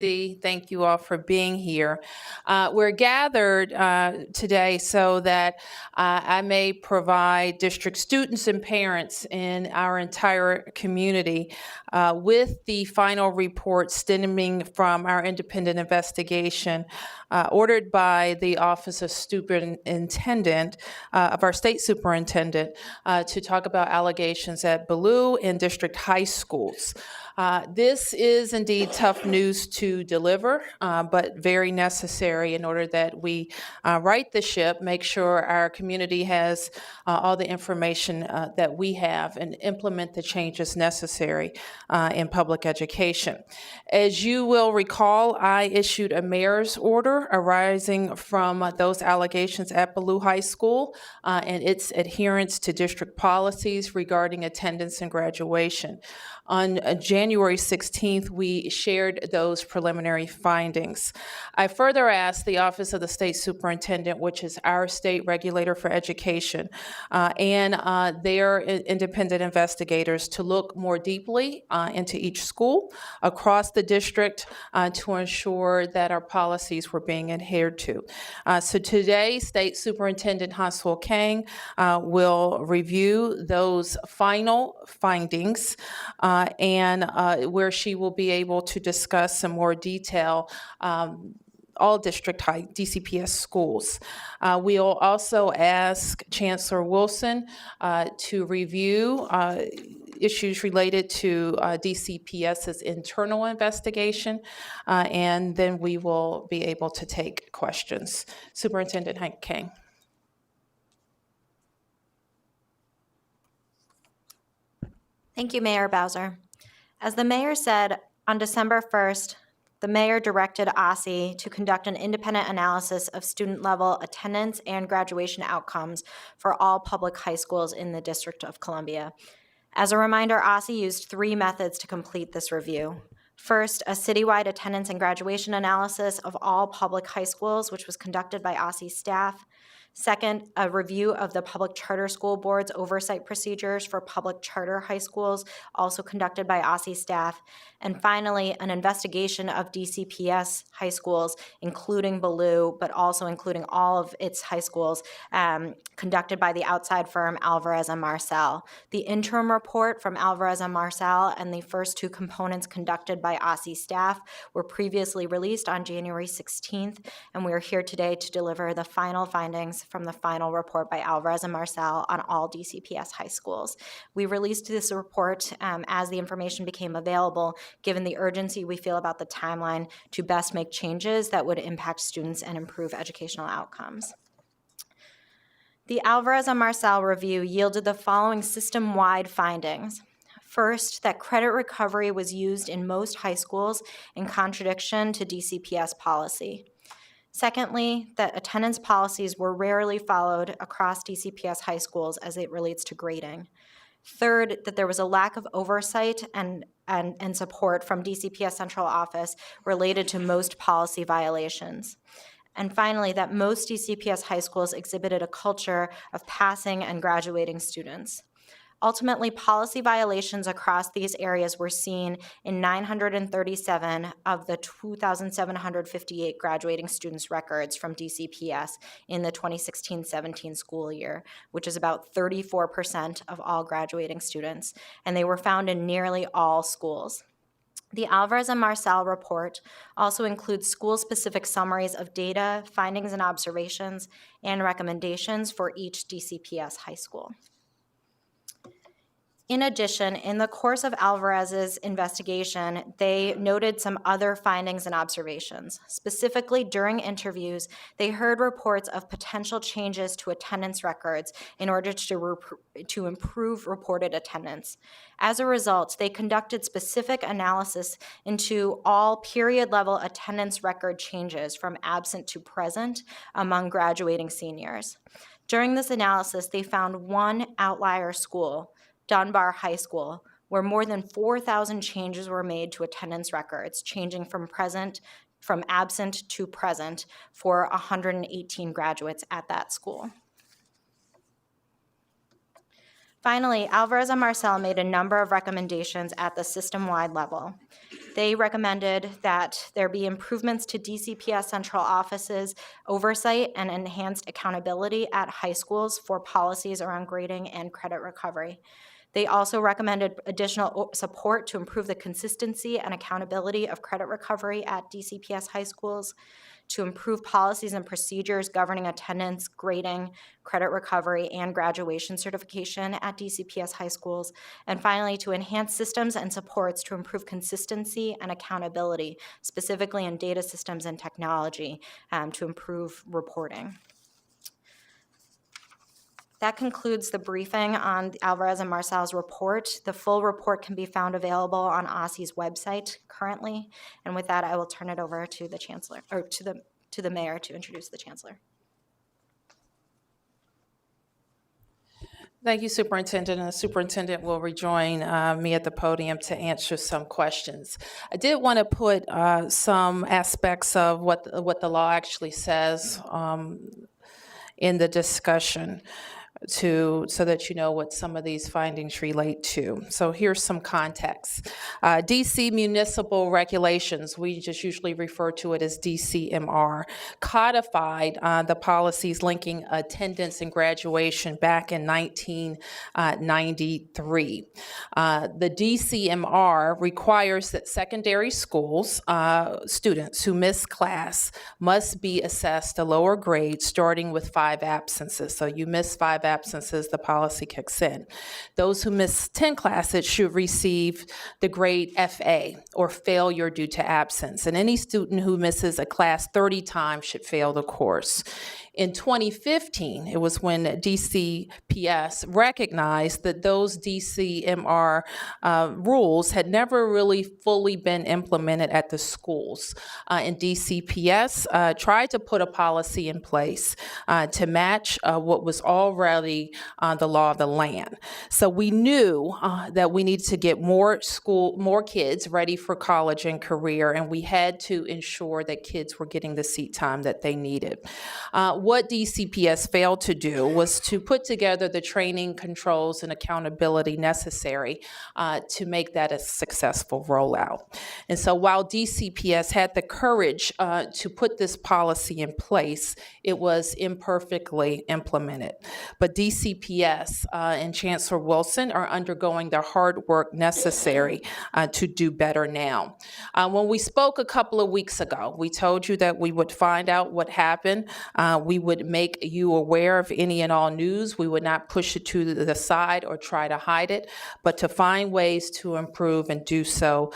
Thank you all for being here. We're gathered today so that I may provide district students and parents in our entire community with the final report stemming from our independent investigation ordered by the Office of Superintendent of our State Superintendent to talk about allegations at Ballou and district high schools. This is indeed tough news to deliver, but very necessary in order that we right the ship, make sure our community has all the information that we have, and implement the changes necessary in public education. As you will recall, I issued a mayor's order arising from those allegations at Ballou High School and its adherence to district policies regarding attendance and graduation. On January 16th, we shared those preliminary findings. I further asked the Office of the State Superintendent, which is our state regulator for education, and their independent investigators to look more deeply into each school across the district to ensure that our policies were being adhered to. So today, State Superintendent Hanseul Kang will review those final findings and where she will be able to discuss in more detail all district high DCPS schools. We'll also ask Chancellor Wilson to review issues related to DCPS's internal investigation, and then we will be able to take questions. Superintendent Kang. Thank you, Mayor Bowser. As the mayor said, on December 1st, the mayor directed OSSE to conduct an independent analysis of student-level attendance and graduation outcomes for all public high schools in the District of Columbia. As a reminder, OSSE used 3 methods to complete this review. First, a citywide attendance and graduation analysis of all public high schools, which was conducted by OSSE staff. Second, a review of the Public Charter School Board's oversight procedures for public charter high schools, also conducted by OSSE staff. And finally, an investigation of DCPS high schools, including Ballou, but also including all of its high schools, conducted by the outside firm Alvarez & Marsal. The interim report from Alvarez & Marsal and the first 2 components conducted by OSSE staff were previously released on January 16th, and we are here today to deliver the final findings from the final report by Alvarez & Marsal on all DCPS high schools. We released this report as the information became available, given the urgency we feel about the timeline to best make changes that would impact students and improve educational outcomes. The Alvarez & Marsal review yielded the following system-wide findings. First, that credit recovery was used in most high schools in contradiction to DCPS policy. Secondly, that attendance policies were rarely followed across DCPS high schools as it relates to grading. Third, that there was a lack of oversight and support from DCPS Central Office related to most policy violations. And finally, that most DCPS high schools exhibited a culture of passing and graduating students. Ultimately, policy violations across these areas were seen in 937 of the 2,758 graduating students' records from DCPS in the 2016-17 school year, which is about 34% of all graduating students, and they were found in nearly all schools. The Alvarez & Marsal report also includes school-specific summaries of data, findings and observations, and recommendations for each DCPS high school. In addition, in the course of Alvarez's investigation, they noted some other findings and observations. Specifically, during interviews, they heard reports of potential changes to attendance records in order to improve reported attendance. As a result, they conducted specific analysis into all period-level attendance record changes from absent to present among graduating seniors. During this analysis, they found one outlier school, Dunbar High School, where more than 4,000 changes were made to attendance records, changing from absent to present for 118 graduates at that school. Finally, Alvarez & Marsal made a number of recommendations at the system-wide level. They recommended that there be improvements to DCPS central offices oversight and enhanced accountability at high schools for policies around grading and credit recovery. They also recommended additional support to improve the consistency and accountability of credit recovery at DCPS high schools, to improve policies and procedures governing attendance, grading, credit recovery, and graduation certification at DCPS high schools, and finally, to enhance systems and supports to improve consistency and accountability, specifically in data systems and technology, to improve reporting. That concludes the briefing on Alvarez and Marcel's report. The full report can be found available on OSSE's website currently. And with that, I will turn it over to the Chancellor, or to the Mayor to introduce the Chancellor. Thank you, Superintendent. And the Superintendent will rejoin me at the podium to answer some questions. I did want to put some aspects of what the law actually says in the discussion so that you know what some of these findings relate to. So here's some context. DC municipal regulations, we just usually refer to it as DCMR, codified the policies linking attendance and graduation back in 1993. The DCMR requires that secondary schools, students who miss class must be assessed a lower grade starting with 5 absences. So you miss 5 absences, the policy kicks in. Those who miss 10 classes should receive the grade FA, or failure due to absence. And any student who misses a class 30 times should fail the course. In 2015, it was when DCPS recognized that those DCMR rules had never really fully been implemented at the schools. And DCPS tried to put a policy in place to match what was already the law of the land. So we knew that we needed to get more kids ready for college and career, and we had to ensure that kids were getting the seat time that they needed. What DCPS failed to do was to put together the training, controls, and accountability necessary to make that a successful rollout. And so while DCPS had the courage to put this policy in place, it was imperfectly implemented. But DCPS and Chancellor Wilson are undergoing the hard work necessary to do better now. When we spoke a couple of weeks ago, we told you that we would find out what happened. We would make you aware of any and all news. We would not push it to the side or try to hide it, but to find ways to improve and do so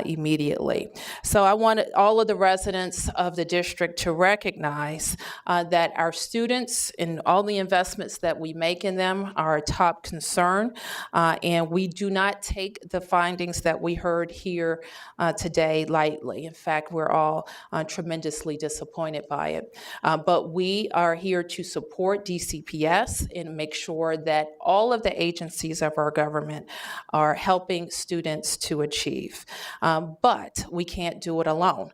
immediately. So I want all of the residents of the district to recognize that our students and all the investments that we make in them are a top concern, and we do not take the findings that we heard here today lightly. In fact, we're all tremendously disappointed by it. But we are here to support DCPS and make sure that all of the agencies of our government are helping students to achieve. But we can't do it alone.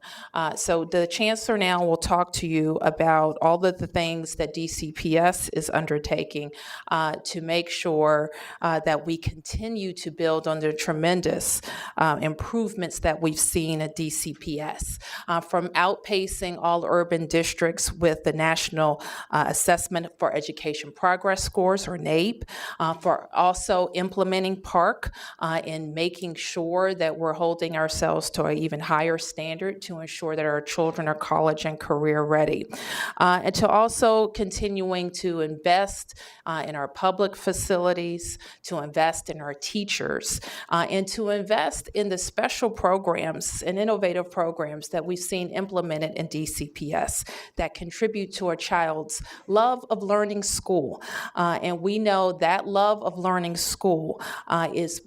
So the Chancellor now will talk to you about all of the things that DCPS is undertaking to make sure that we continue to build on the tremendous improvements that we've seen at DCPS, from outpacing all urban districts with the National Assessment for Education Progress Scores, or NAEP, for also implementing PARC and making sure that we're holding ourselves to an even higher standard to ensure that our children are college and career ready, and to also continuing to invest in our public facilities, to invest in our teachers, and to invest in the special programs and innovative programs that we've seen implemented in DCPS that contribute to a child's love of learning school. And we know that love of learning school is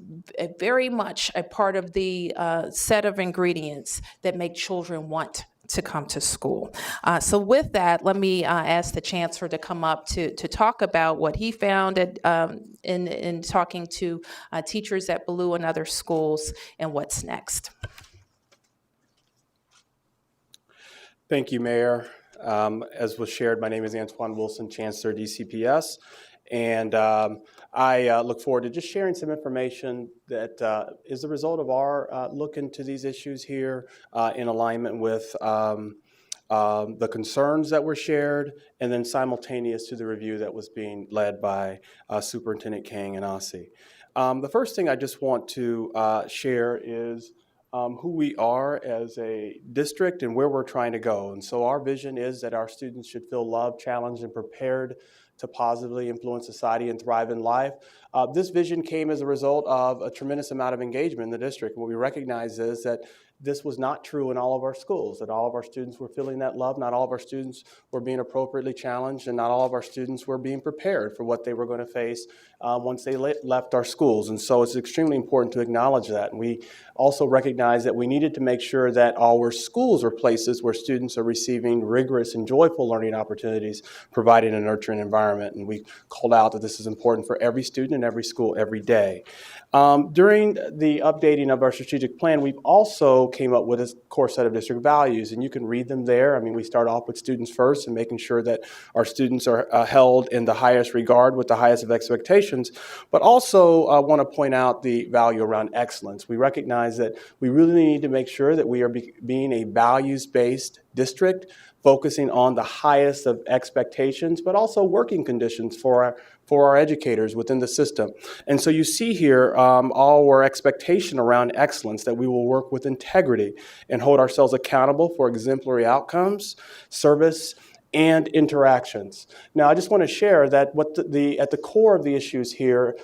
very much a part of the set of ingredients that make children want to come to school. So with that, let me ask the Chancellor to come up to talk about what he found in talking to teachers at Ballou and other schools, and what's next. Thank you, Mayor. As was shared, my name is Antwan Wilson, Chancellor, DCPS, And I look forward to just sharing some information that is the result of our look into these issues here in alignment with the concerns that were shared, and then simultaneous to the review that was being led by Superintendent Kang and OSSE. The first thing I just want to share is who we are as a district and where we're trying to go. And so our vision is that our students should feel loved, challenged, and prepared to positively influence society and thrive in life. This vision came as a result of a tremendous amount of engagement in the district. What we recognize is that this was not true in all of our schools, that all of our students were feeling that love, not all of our students were being appropriately challenged, and not all of our students were being prepared for what they were going to face once they left our schools. And so it's extremely important to acknowledge that. And we also recognize that we needed to make sure that our schools are places where students are receiving rigorous and joyful learning opportunities, providing a nurturing environment. And we called out that this is important for every student in every school every day. During the updating of our strategic plan, we've also came up with a core set of district values, and you can read them there. I mean, we start off with students first and making sure that our students are held in the highest regard with the highest of expectations, but also want to point out the value around excellence. We recognize that we really need to make sure that we are being a values-based district, focusing on the highest of expectations, but also working conditions for our educators within the system. And so you see here our expectation around excellence, that we will work with integrity and hold ourselves accountable for exemplary outcomes, service, and interactions. Now, I just want to share that what at the core of the issues here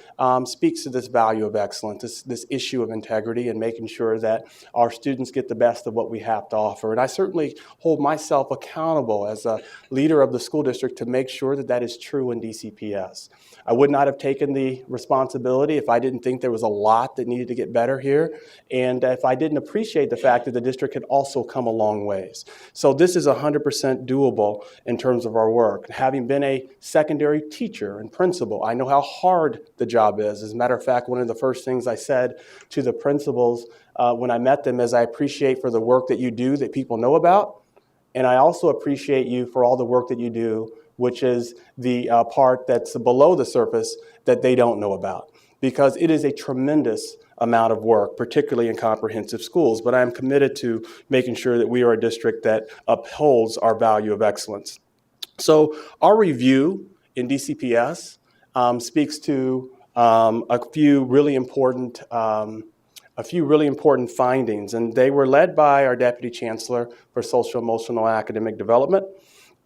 speaks to this value of excellence, this issue of integrity and making sure that our students get the best of what we have to offer. And I certainly hold myself accountable as a leader of the school district to make sure that that is true in DCPS. I would not have taken the responsibility if I didn't think there was a lot that needed to get better here, and if I didn't appreciate the fact that the district had also come a long ways. So this is 100% doable in terms of our work. Having been a secondary teacher and principal, I know how hard the job is. As a matter of fact, one of the first things I said to the principals when I met them is, I appreciate for the work that you do that people know about, and I also appreciate you for all the work that you do, which is the part that's below the surface that they don't know about, because it is a tremendous amount of work, particularly in comprehensive schools. But I'm committed to making sure that we are a district that upholds our value of excellence. So our review in DCPS speaks to a few really important findings, and they were led by our Deputy Chancellor for Social, Emotional, and Academic Development.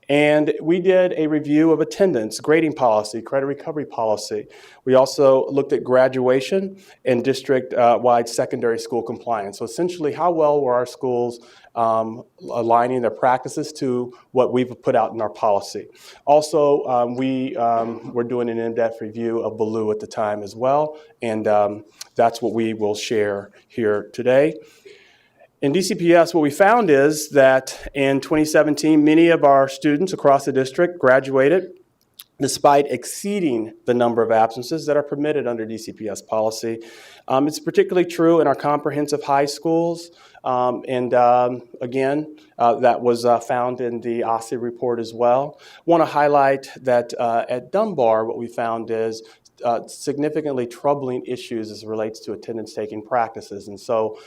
And we did a review of attendance, grading policy, credit recovery policy. We also looked at graduation and district-wide secondary school compliance. So essentially, how well were our schools aligning their practices to what we've put out in our policy. Also, we were doing an in-depth review of Baloo at the time as well, and that's what we will share here today. In DCPS, what we found is that in 2017, many of our students across the district graduated despite exceeding the number of absences that are permitted under DCPS policy. It's particularly true in our comprehensive high schools, again, that was found in the OSSE report as well. I want to highlight that at Dunbar, what we found is significantly troubling issues as it relates to attendance-taking practices. And so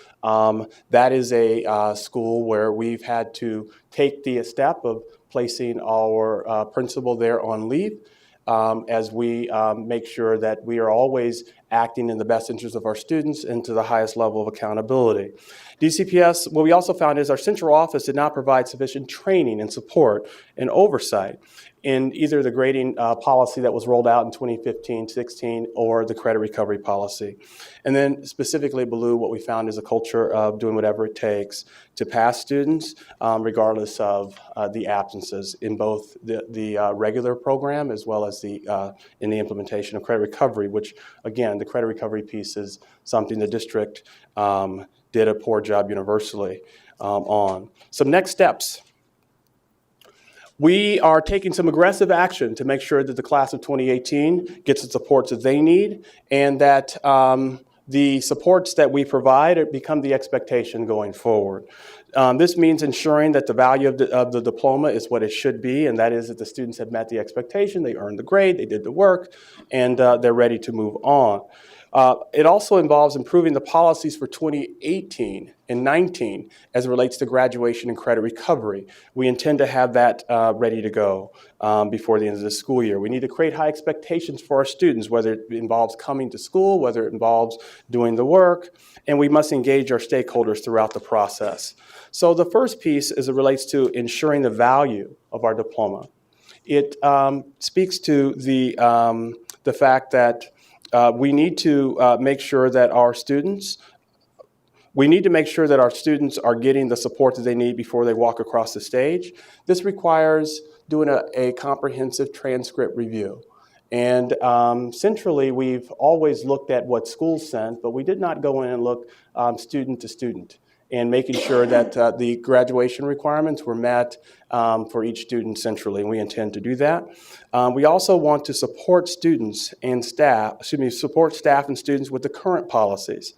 that is a school where we've had to take the step of placing our principal there on leave as we make sure that we are always acting in the best interest of our students and to the highest level of accountability. DCPS, what we also found is our central office did not provide sufficient training and support and oversight in either the grading policy that was rolled out in 2015-16 or the credit recovery policy. And then specifically Baloo, what we found is a culture of doing whatever it takes to pass students regardless of the absences in both the regular program as well as in the implementation of credit recovery, which again, the credit recovery piece is something the district did a poor job universally on. Some next steps. We are taking some aggressive action to make sure that the class of 2018 gets the supports that they need, and that the supports that we provide become the expectation going forward. This means ensuring that the value of the diploma is what it should be, and that is that the students have met the expectation, they earned the grade, they did the work, and they're ready to move on. It also involves improving the policies for 2018 and 19 as it relates to graduation and credit recovery. We intend to have that ready to go before the end of the school year. We need to create high expectations for our students, whether it involves coming to school, whether it involves doing the work, and we must engage our stakeholders throughout the process. So the first piece is it relates to ensuring the value of our diploma. It speaks to the fact that we need to make sure that our students are getting the support that they need before they walk across the stage. This requires doing a comprehensive transcript review. And centrally, we've always looked at what schools sent, but we did not go in and look student to student and making sure that the graduation requirements were met for each student centrally, and we intend to do that. We also want to support students and staff, support staff and students with the current policies.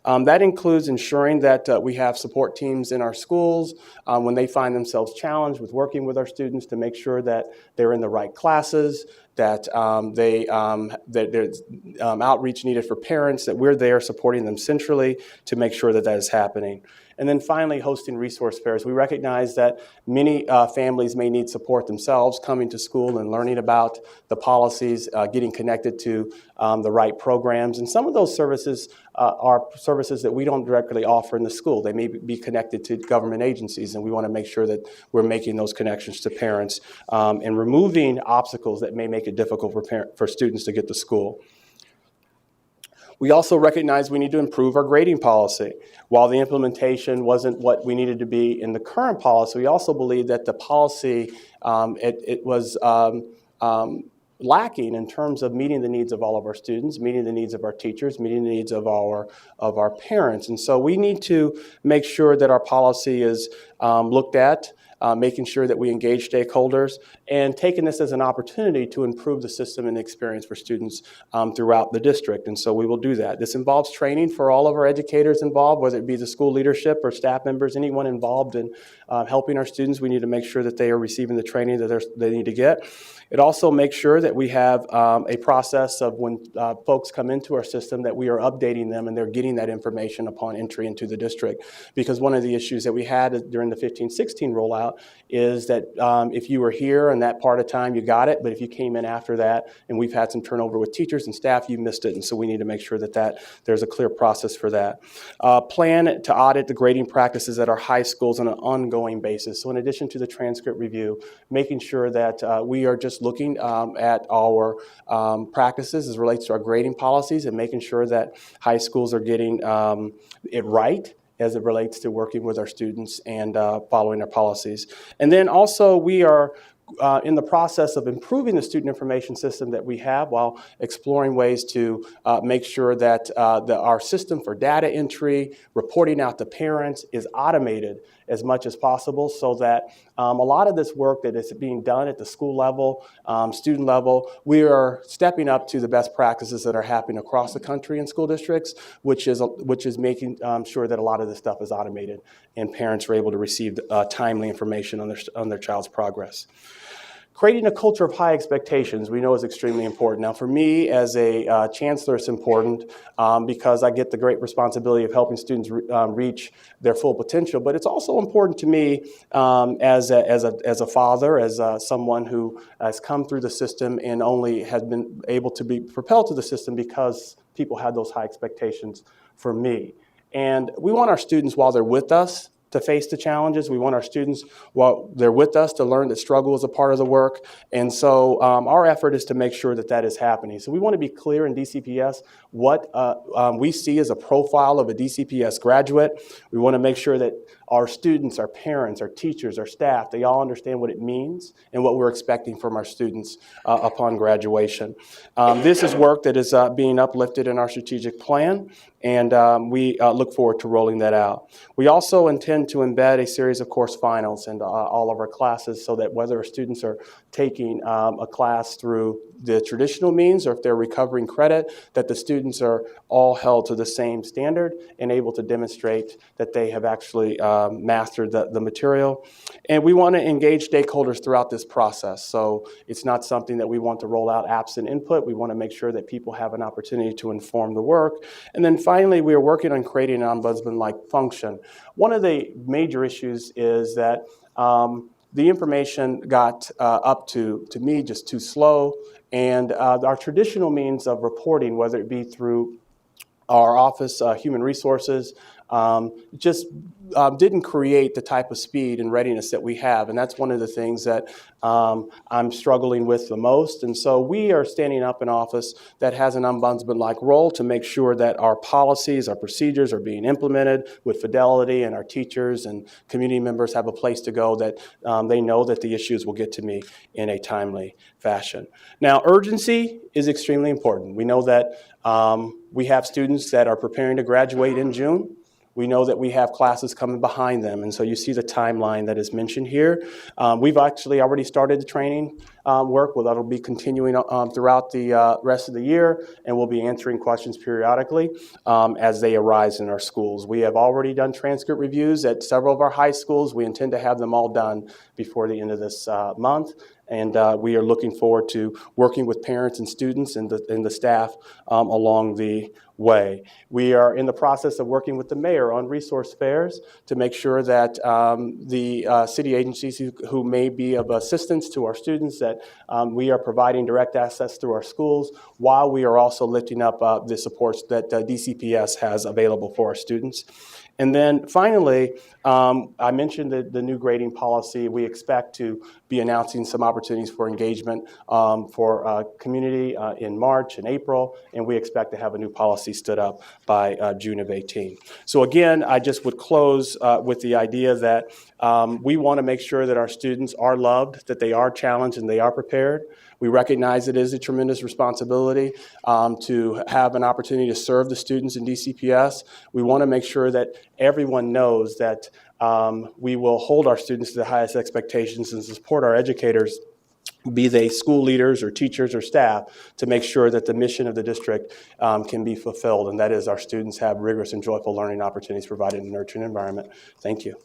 That includes ensuring that we have support teams in our schools when they find themselves challenged with working with our students to make sure that they're in the right classes, that there's outreach needed for parents, that we're there supporting them centrally to make sure that that is happening. And then finally, hosting resource fairs. We recognize that many families may need support themselves coming to school and learning about the policies, getting connected to the right programs. And some of those services are services that we don't directly offer in the school. They may be connected to government agencies, and we want to make sure that we're making those connections to parents and removing obstacles that may make it difficult for students to get to school. We also recognize we need to improve our grading policy. While the implementation wasn't what we needed to be in the current policy, we also believe that the policy it was lacking in terms of meeting the needs of all of our students, meeting the needs of our teachers, meeting the needs of our parents. And so we need to make sure that our policy is looked at, making sure that we engage stakeholders, and taking this as an opportunity to improve the system and the experience for students throughout the district. And so we will do that. This involves training for all of our educators involved, whether it be the school leadership or staff members, anyone involved in helping our students. We need to make sure that they are receiving the training that they need to get. It also makes sure that we have a process of when folks come into our system that we are updating them and they're getting that information upon entry into the district. Because one of the issues that we had during the 15-16 rollout is that if you were here in that part of time, you got it, but if you came in after that, and we've had some turnover with teachers and staff, you missed it. And so we need to make sure that there's a clear process for that. Plan to audit the grading practices at our high schools on an ongoing basis. So in addition to the transcript review, making sure that we are just looking at our practices as it relates to our grading policies and making sure that high schools are getting it right as it relates to working with our students and following our policies. And then also we are in the process of improving the student information system that we have while exploring ways to make sure that our system for data entry, reporting out to parents is automated as much as possible so that a lot of this work that is being done at the school level, student level, we are stepping up to the best practices that are happening across the country in school districts, which is making sure that a lot of this stuff is automated and parents are able to receive timely information on their child's progress. Creating a culture of high expectations we know is extremely important. Now for me as a chancellor, it's important because I get the great responsibility of helping students reach their full potential, but it's also important to me as a father, as someone who has come through the system and only has been able to be propelled to the system because people had those high expectations for me. And we want our students, while they're with us, to face the challenges. We want our students, while they're with us, to learn that struggle is a part of the work. And so our effort is to make sure that that is happening. So we want to be clear in DCPS what we see as a profile of a DCPS graduate. We want to make sure that our students, our parents, our teachers, our staff, they all understand what it means and what we're expecting from our students upon graduation. This is work that is being uplifted in our strategic plan, and we look forward to rolling that out. We also intend to embed a series of course finals into all of our classes so that whether our students are taking a class through the traditional means or if they're recovering credit, that the students are all held to the same standard and able to demonstrate that they have actually master the material. And we want to engage stakeholders throughout this process. So it's not something that we want to roll out absent input. We want to make sure that people have an opportunity to inform the work. And then finally, we are working on creating an ombudsman-like function. One of the major issues is that the information got up to me just too slow, and our traditional means of reporting, whether it be through our office, Human Resources, just didn't create the type of speed and readiness that we have. And that's one of the things that I'm struggling with the most. And so we are standing up an office that has an ombudsman-like role to make sure that our policies, our procedures are being implemented with fidelity, and our teachers and community members have a place to go that they know that the issues will get to me in a timely fashion. Now, urgency is extremely important. We know that we have students that are preparing to graduate in June. We know that we have classes coming behind them, and so you see the timeline that is mentioned here. We've actually already started the training work. Well, that'll be continuing throughout the rest of the year, and we'll be answering questions periodically as they arise in our schools. We have already done transcript reviews at several of our high schools. We intend to have them all done before the end of this month. And we are looking forward to working with parents and students and the staff along the way. We are in the process of working with the mayor on resource fairs to make sure that the city agencies who may be of assistance to our students, that we are providing direct access through our schools, while we are also lifting up the supports that DCPS has available for our students. And then finally, I mentioned the new grading policy. We expect to be announcing some opportunities for engagement for community in March and April, and we expect to have a new policy stood up by June of 18. So again, I just would close with the idea that we want to make sure that our students are loved, that they are challenged, and they are prepared. We recognize it is a tremendous responsibility to have an opportunity to serve the students in DCPS. We want to make sure that everyone knows that we will hold our students to the highest expectations and support our educators, be they school leaders or teachers or staff, to make sure that the mission of the district can be fulfilled, and that is our students have rigorous and joyful learning opportunities provided in a nurturing environment. Thank you.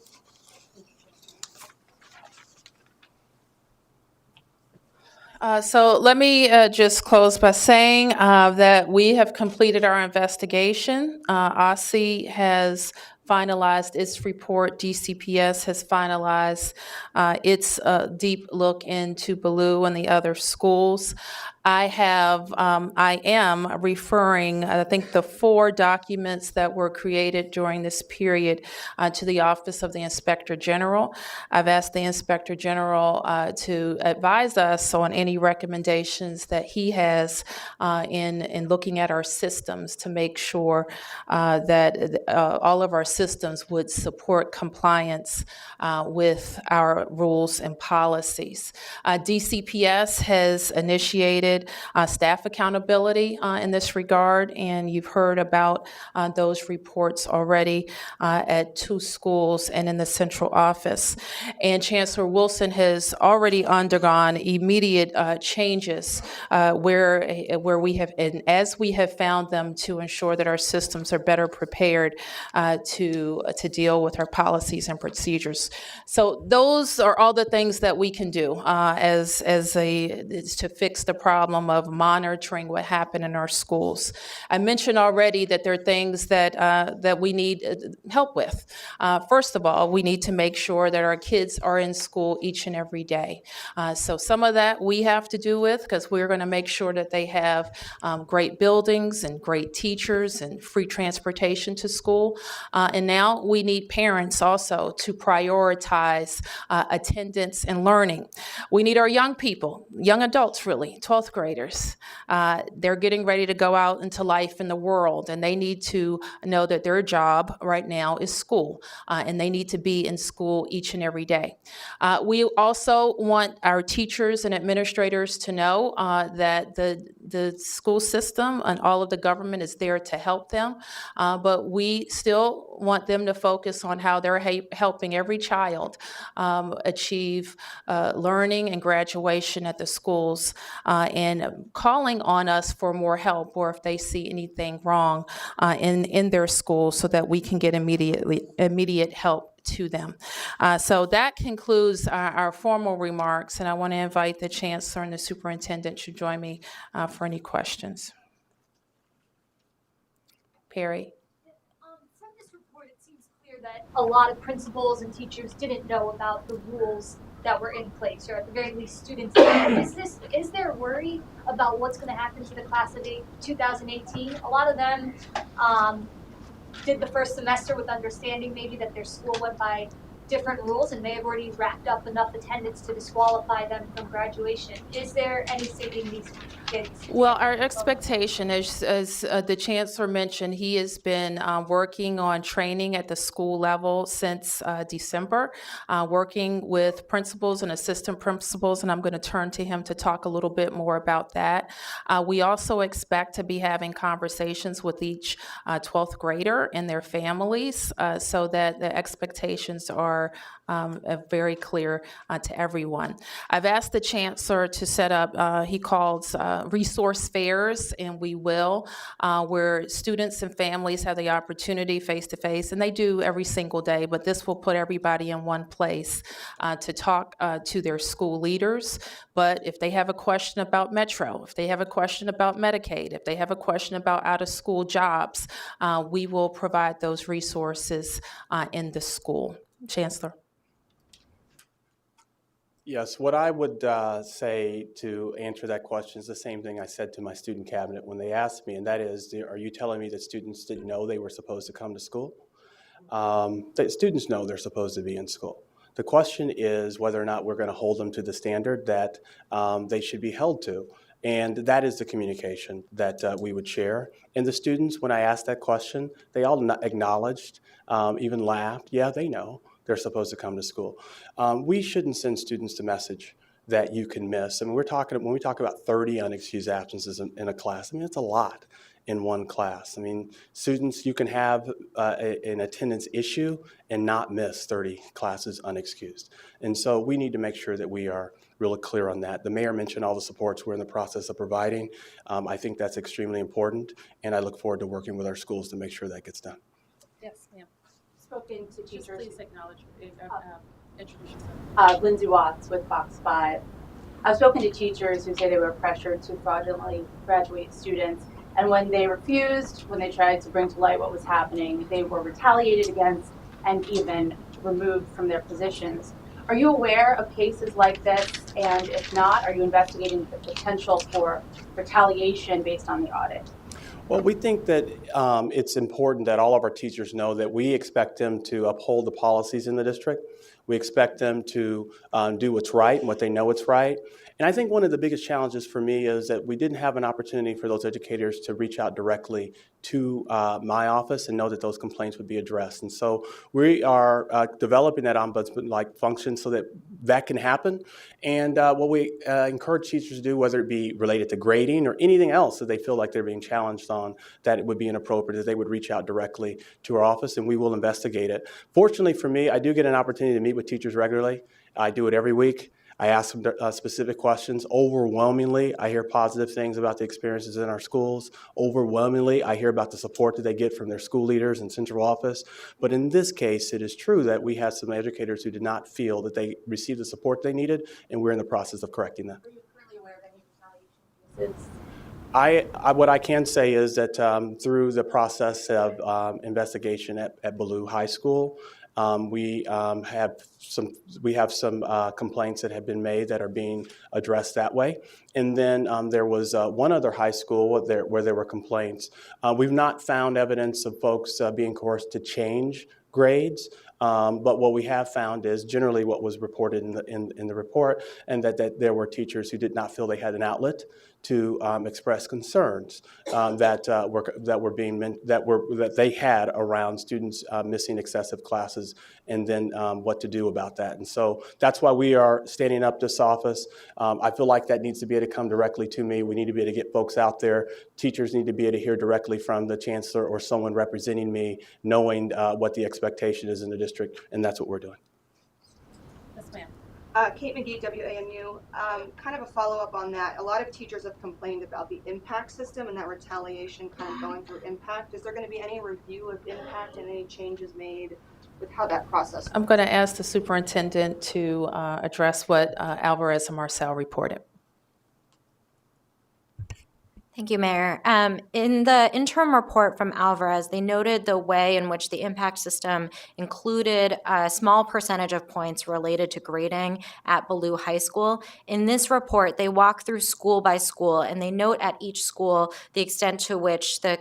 So let me just close by saying that we have completed our investigation. OSSE has finalized its report. DCPS has finalized its deep look into Ballou and the other schools. I am referring, I think, the 4 documents that were created during this period to the Office of the Inspector General. I've asked the Inspector General to advise us on any recommendations that he has in looking at our systems to make sure that all of our systems would support compliance with our rules and policies. DCPS has initiated staff accountability in this regard, and you've heard about those reports already at 2 schools and in the central office. And Chancellor Wilson has already undergone immediate changes where we have, and as we have found them, to ensure that our systems are better prepared to deal with our policies and procedures. So those are all the things that we can do to fix the problem of monitoring what happened in our schools. I mentioned already that there are things that we need help with. First of all, we need to make sure that our kids are in school each and every day. So some of that we have to do with, because we're going to make sure that they have great buildings and great teachers and free transportation to school. And now we need parents also to prioritize attendance and learning. We need our young people, young adults really, 12th graders. They're getting ready to go out into life in the world, and they need to know that their job right now is school, and they need to be in school each and every day. We also want our teachers and administrators to know that the school system and all of the government is there to help them, but we still want them to focus on how they're helping every child achieve learning and graduation at the schools, and calling on us for more help, or if they see anything wrong in their school, so that we can get immediate help to them. So that concludes our formal remarks, and I want to invite the Chancellor and the Superintendent to join me for any questions. Perry? From this report, it seems clear that a lot of principals and teachers didn't know about the rules that were in place, or at the very least, students didn't. Is there worry about what's going to happen to the class of 2018? A lot of them did the first semester with understanding maybe that their school went by different rules and may have already racked up enough attendance to disqualify them from graduation. Is there any saving these kids? Well, our expectation, as the Chancellor mentioned, he has been working on training at the school level since December, working with principals and assistant principals, and I'm going to turn to him to talk a little bit more about that. We also expect to be having conversations with each 12th grader and their families so that the expectations are very clear to everyone. I've asked the Chancellor to set up, he calls resource fairs, and we will, where students and families have the opportunity face-to-face, and they do every single day, but this will put everybody in one place to talk to their school leaders. But if they have a question about Metro, if they have a question about Medicaid, if they have a question about out-of-school jobs, we will provide those resources in the school. Chancellor. Yes, what I would say to answer that question is the same thing I said to my student cabinet when they asked me, and that is, are you telling me that students didn't know they were supposed to come to school? That students know they're supposed to be in school. The question is whether or not we're going to hold them to the standard that they should be held to. And that is the communication that we would share. And the students, when I asked that question, they all acknowledged, even laughed, yeah, they know they're supposed to come to school. We shouldn't send students the message that you can miss. I mean, when we talk about 30 unexcused absences in a class, I mean, it's a lot in one class. I mean, students, you can have an attendance issue and not miss 30 classes unexcused. And so we need to make sure that we are really clear on that. The mayor mentioned all the supports we're in the process of providing. I think that's extremely important, and I look forward to working with our schools to make sure that gets done. Yes, ma'am. Spoken to teachers. Just please acknowledge, introduce yourself. Lindsay Watts with Fox 5. I've spoken to teachers who say they were pressured to fraudulently graduate students, and when they refused, when they tried to bring to light what was happening, they were retaliated against and even removed from their positions. Are you aware of cases like this? And if not, are you investigating the potential for retaliation based on the audit? Well, we think that it's important that all of our teachers know that we expect them to uphold the policies in the district. We expect them to do what's right and what they know is right. And I think one of the biggest challenges for me is that we didn't have an opportunity for those educators to reach out directly to my office and know that those complaints would be addressed. And so we are developing that ombudsman-like function so that that can happen. And what we encourage teachers to do, whether it be related to grading or anything else that they feel like they're being challenged on, that it would be inappropriate, that they would reach out directly to our office and we will investigate it. Fortunately for me, I do get an opportunity to meet with teachers regularly. I do it every week. I ask them specific questions. Overwhelmingly, I hear positive things about the experiences in our schools. Overwhelmingly, I hear about the support that they get from their school leaders and central office. But in this case, it is true that we had some educators who did not feel that they received the support they needed, and we're in the process of correcting that. Are you currently aware of any retaliation cases? What I can say is that through the process of investigation at Ballou High School, we have some complaints that have been made that are being addressed that way. And then there was one other high school where there were complaints. We've not found evidence of folks being coerced to change grades. But what we have found is generally what was reported in the report, and that there were teachers who did not feel they had an outlet to express concerns that they had around students missing excessive classes, and then what to do about that. And so that's why we are standing up this office. I feel like that needs to be able to come directly to me. We need to be able to get folks out there. Teachers need to be able to hear directly from the chancellor or someone representing me, knowing what the expectation is in the district, and that's what we're doing. Yes, ma'am. Kate McGee, WAMU. Kind of a follow-up on that. A lot of teachers have complained about the impact system and that retaliation kind of going through impact. Is there going to be any review of impact and any changes made with how that process I'm going to ask the superintendent to address what Alvarez and Marcel reported. Thank you, Mayor. In the interim report from Alvarez, they noted the way in which the impact system included a small percentage of points related to grading at Ballou High School. In this report, they walk through school by school, and they note at each school the extent to which the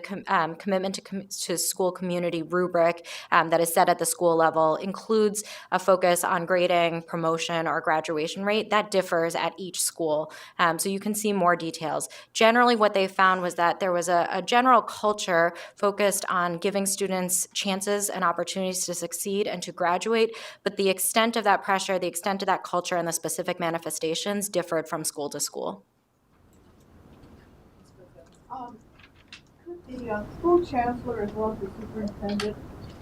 commitment to school community rubric that is set at the school level includes a focus on grading, promotion, or graduation rate. That differs at each school. So you can see more details. Generally, what they found was that there was a general culture focused on giving students chances and opportunities to succeed and to graduate, but the extent of that pressure, the extent of that culture, and the specific manifestations differed from school to school. Could the school chancellor as well as the superintendent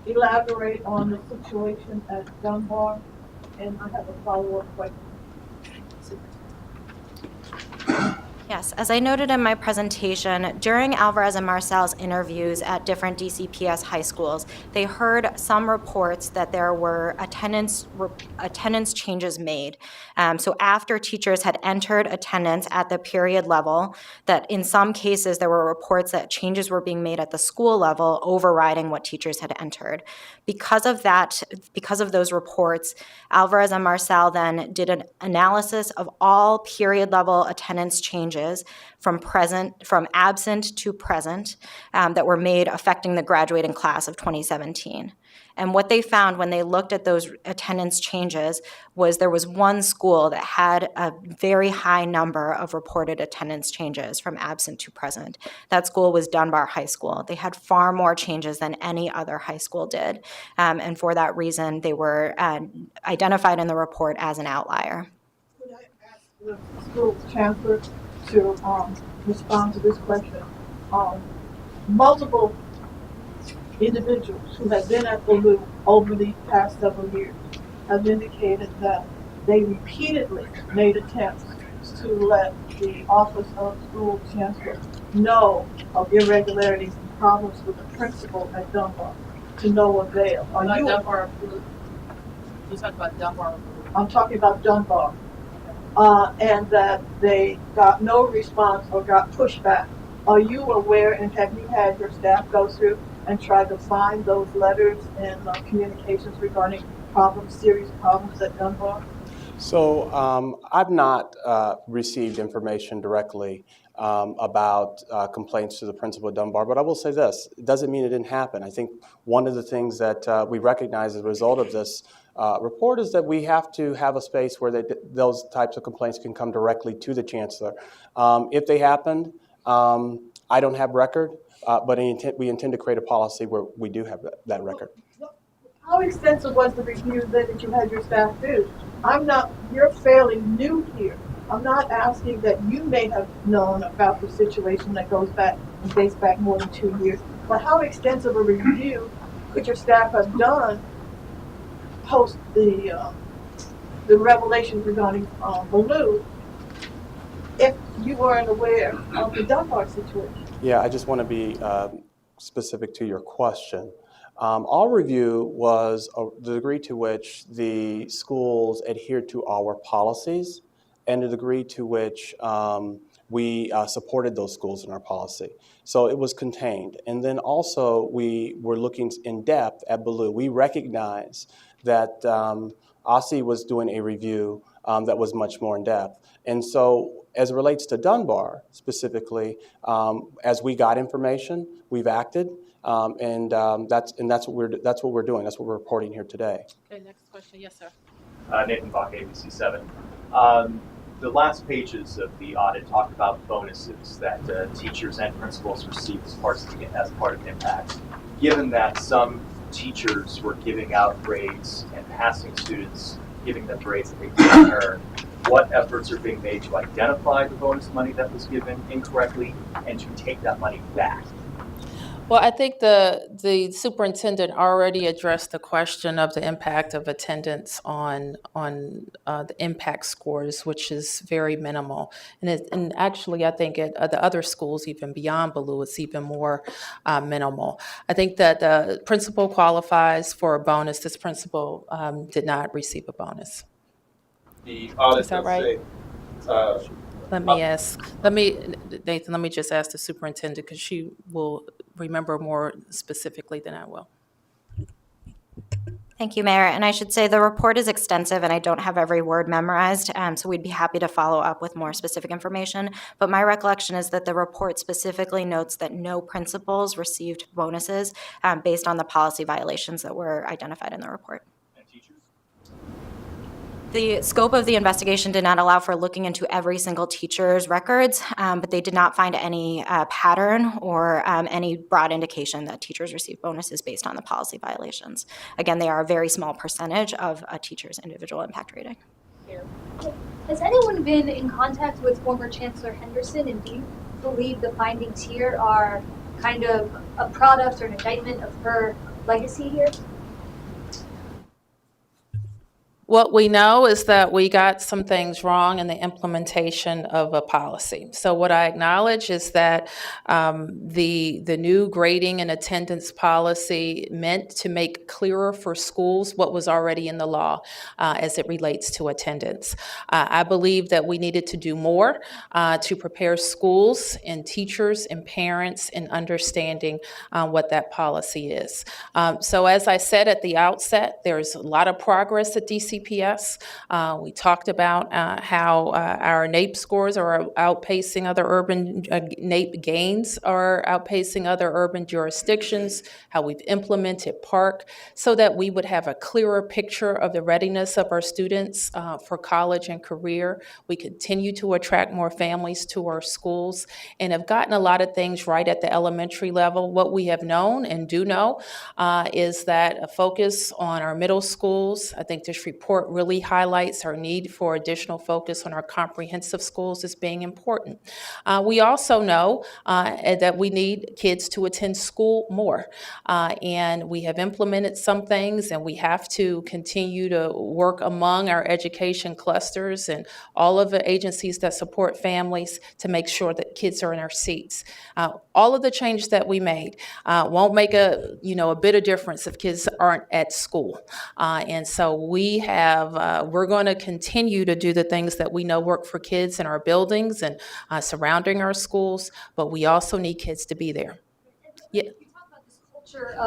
elaborate on the situation at Dunbar? And I have a follow-up question. Yes, as I noted in my presentation, during Alvarez and Marcel's interviews at different DCPS high schools, they heard some reports that there were attendance changes made. So after teachers had entered attendance at the period level, that in some cases there were reports that changes were being made at the school level, overriding what teachers had entered. Because of those reports, Alvarez and Marcel then did an analysis of all period level attendance changes from absent to present that were made affecting the graduating class of 2017. And what they found when they looked at those attendance changes was there was one school that had a very high number of reported attendance changes from absent to present. That school was Dunbar High School. They had far more changes than any other high school did. And for that reason, they were identified in the report as an outlier. Could I ask the school chancellor to respond to this question? Multiple individuals who have been at Ballou over the past several years have indicated that they repeatedly made attempts to let the Office of School Chancellor know of irregularities and problems with the principal at Dunbar to no avail. You're talking about Dunbar. I'm talking about Dunbar. And that they got no response or got pushback. Are you aware, and have you had your staff go through and try to find those letters and communications regarding serious problems at Dunbar? So I've not received information directly about complaints to the principal at Dunbar, but I will say this, it doesn't mean it didn't happen. I think one of the things that we recognize as a result of this report is that we have to have a space where those types of complaints can come directly to the chancellor. If they happened, I don't have record, but we intend to create a policy where we do have that record. How extensive was the review that you had your staff do? You're fairly new here. I'm not asking that you may have known about the situation that dates back more than 2 years, but how extensive a review could your staff have done post the revelations regarding Ballou if you weren't aware of the Dunbar situation? Yeah, I just want to be specific to your question. Our review was the degree to which the schools adhered to our policies and the degree to which we supported those schools in our policy. So it was contained. And then also we were looking in depth at Ballou. We recognize that OSSE was doing a review that was much more in depth. And so as it relates to Dunbar specifically, as we got information, we've acted. And that's what we're doing. That's what we're reporting here today. Okay, next question. Yes, sir. Nathan Bach, ABC 7. The last pages of the audit talk about bonuses that teachers and principals receive as part of impact. Given that some teachers were giving out grades and passing students, giving them grades that they didn't earn, what efforts are being made to identify the bonus money that was given incorrectly and to take that money back? Well, I think the superintendent already addressed the question of the impact of attendance on the impact scores, which is very minimal. And actually, I think at the other schools, even beyond Baloo, it's even more minimal. I think that the principal qualifies for a bonus. This principal did not receive a bonus. The Is that auditor right? say, uh, Nathan, let me just ask the superintendent because she will remember more specifically than I will. Thank you, Mayor. And I should say the report is extensive and I don't have every word memorized, so we'd be happy to follow up with more specific information. But my recollection is that the report specifically notes that no principals received bonuses based on the policy violations that were identified in the report. And teachers? The scope of the investigation did not allow for looking into every single teacher's records, but they did not find any pattern or any broad indication that teachers received bonuses based on the policy violations. Again, they are a very small percentage of a teacher's individual impact rating. Has anyone been in contact with former Chancellor Henderson, and do you believe the findings here are kind of a product or an indictment of her legacy here? What we know is that we got some things wrong in the implementation of a policy. So what I acknowledge is that the new grading and attendance policy meant to make clearer for schools what was already in the law as it relates to attendance. I believe that we needed to do more to prepare schools and teachers and parents in understanding what that policy is. So as I said at the outset, there's a lot of progress at DCPS. We talked about how our NAEP scores are outpacing other urban, NAEP gains are outpacing other urban jurisdictions, how we've implemented PARC so that we would have a clearer picture of the readiness of our students for college and career. We continue to attract more families to our schools and have gotten a lot of things right at the elementary level. What we have known and do know is that a focus on our middle schools, I think this report really highlights our need for additional focus on our comprehensive schools as being important. We also know that we need kids to attend school more, and we have implemented some things, and we have to continue to work among our education clusters and all of the agencies that support families to make sure that kids are in our seats. All of the changes that we made won't make a bit of difference if kids aren't at school, and so we're going to continue to do the things that we know work for kids in our buildings and surrounding our schools, but we also need kids to be there. Yeah. You talk about this culture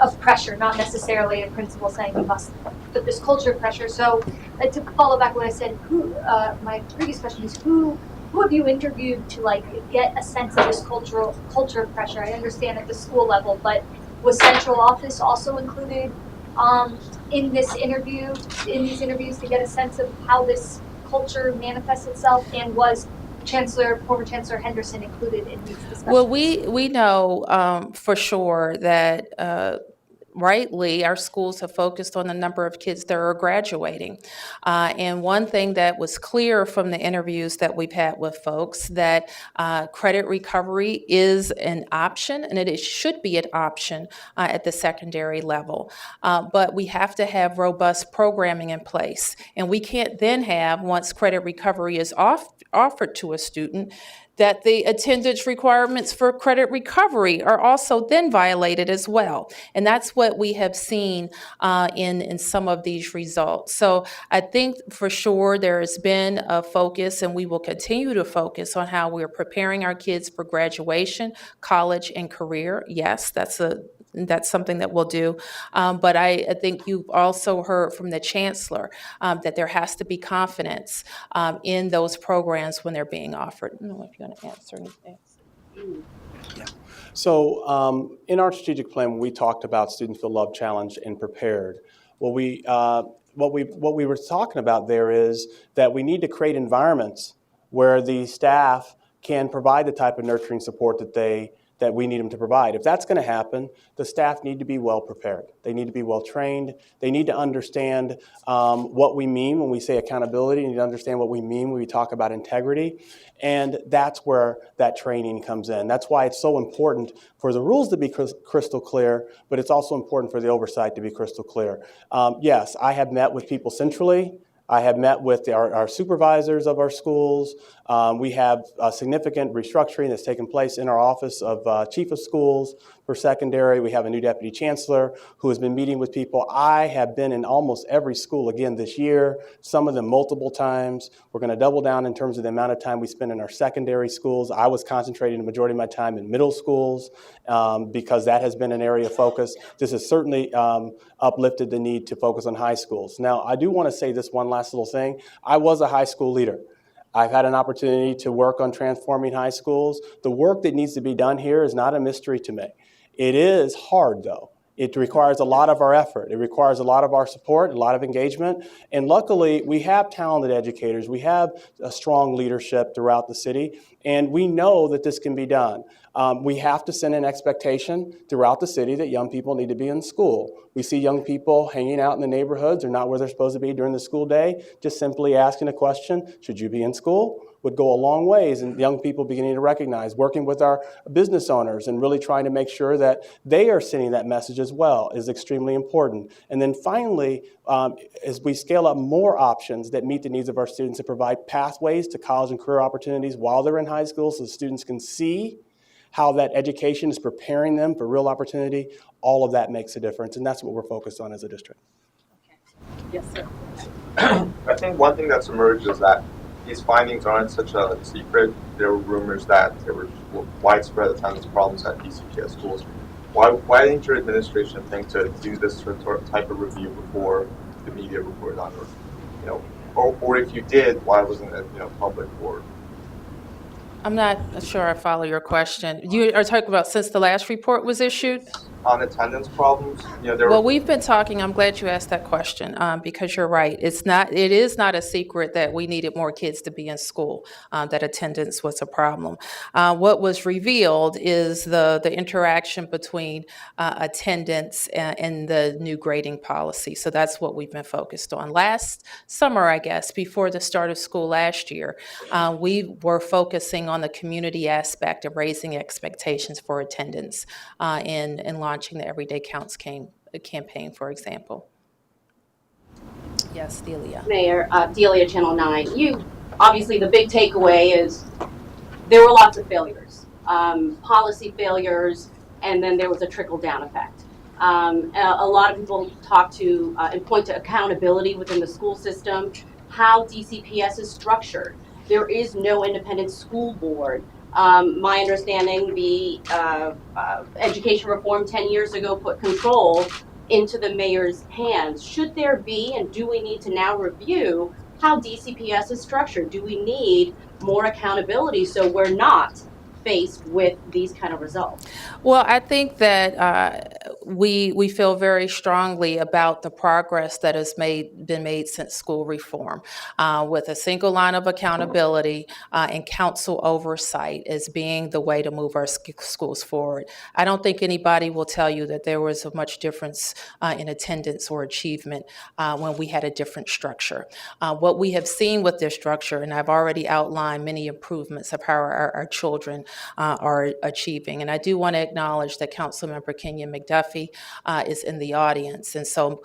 of pressure, not necessarily a principal saying you must, but this culture of pressure. So to follow back what I said, my previous question is who have you interviewed to get a sense of this culture of pressure? I understand at the school level, but was central office also included in these interviews to get a sense of how this culture manifests itself, and was former Chancellor Henderson included in these discussions? Well, we know for sure that rightly, our schools have focused on the number of kids that are graduating. And one thing that was clear from the interviews that we've had with folks, that credit recovery is an option, and it should be an option at the secondary level. But we have to have robust programming in place. And we can't then have, once credit recovery is offered to a student, that the attendance requirements for credit recovery are also then violated as well. And that's what we have seen in some of these results. So I think for sure there has been a focus, and we will continue to focus on how we're preparing our kids for graduation, college, and career. Yes, that's something that we'll do. But I think you've also heard from the Chancellor that there has to be confidence in those programs when they're being offered. I don't know if you're going to answer anything. Yeah. So in our strategic plan, we talked about Students Feel Loved, Challenged, and Prepared. What we were talking about there is that we need to create environments where the staff can provide the type of nurturing support that that we need them to provide. If that's going to happen, the staff need to be well prepared. They need to be well trained. They need to understand what we mean when we say accountability. They need to understand what we mean when we talk about integrity. And that's where that training comes in. That's why it's so important for the rules to be crystal clear, but it's also important for the oversight to be crystal clear. Yes, I have met with people centrally. I have met with our supervisors of our schools. We have a significant restructuring that's taken place in our office of Chief of Schools for secondary. We have a new Deputy Chancellor who has been meeting with people. I have been in almost every school again this year, some of them multiple times. We're going to double down in terms of the amount of time we spend in our secondary schools. I was concentrating the majority of my time in middle schools because that has been an area of focus. This has certainly uplifted the need to focus on high schools. Now, I do want to say this one last little thing. I was a high school leader. I've had an opportunity to work on transforming high schools. The work that needs to be done here is not a mystery to me. It is hard, though. It requires a lot of our effort. It requires a lot of our support, a lot of engagement. And luckily, we have talented educators. We have a strong leadership throughout the city, and we know that this can be done. We have to send an expectation throughout the city that young people need to be in school. We see young people hanging out in the neighborhoods or not where they're supposed to be during the school day. Just simply asking a question, should you be in school, would go a long ways in young people beginning to recognize, working with our business owners and really trying to make sure that they are sending that message as well is extremely important. And then finally, as we scale up more options that meet the needs of our students and provide pathways to college and career opportunities while they're in high school so students can see how that education is preparing them for real opportunity, all of that makes a difference, and that's what we're focused on as a district. Yes, sir. I think one thing that's emerged is that these findings aren't such a secret. There were rumors that there were widespread attendance problems at DCPS schools. Why didn't your administration think to do this type of review before the media reported on it? Or if you did, why wasn't it public or? I'm not sure I follow your question. You are talking about since the last report was issued? On attendance problems, Well, we've been talking, I'm glad you asked that question, because you're right. It is not a secret that we needed more kids to be in school, that attendance was a problem. What was revealed is the interaction between attendance and the new grading policy. So that's what we've been focused on. Last summer, I guess, before the start of school last year, we were focusing on the community aspect of raising expectations for attendance in launching the Everyday Counts campaign, for example. Yes, Delia. Mayor, Delia, Channel 9. Obviously, the big takeaway is there were lots of failures, policy failures, and then there was a trickle-down effect. A lot of people talk to and point to accountability within the school system, how DCPS is structured. There is no independent school board. My understanding, the education reform 10 years ago put control into the mayor's hands. Should there be, and do we need to now review how DCPS is structured? Do we need more accountability so we're not faced with these kind of results? Well, I think that we feel very strongly about the progress that has been made since school reform, with a single line of accountability and council oversight as being the way to move our schools forward. I don't think anybody will tell you that there was a much difference in attendance or achievement when we had a different structure. What we have seen with this structure, and I've already outlined many improvements of how our children are achieving. And I do want to acknowledge that Councilmember Kenyon McDuffie is in the audience. And so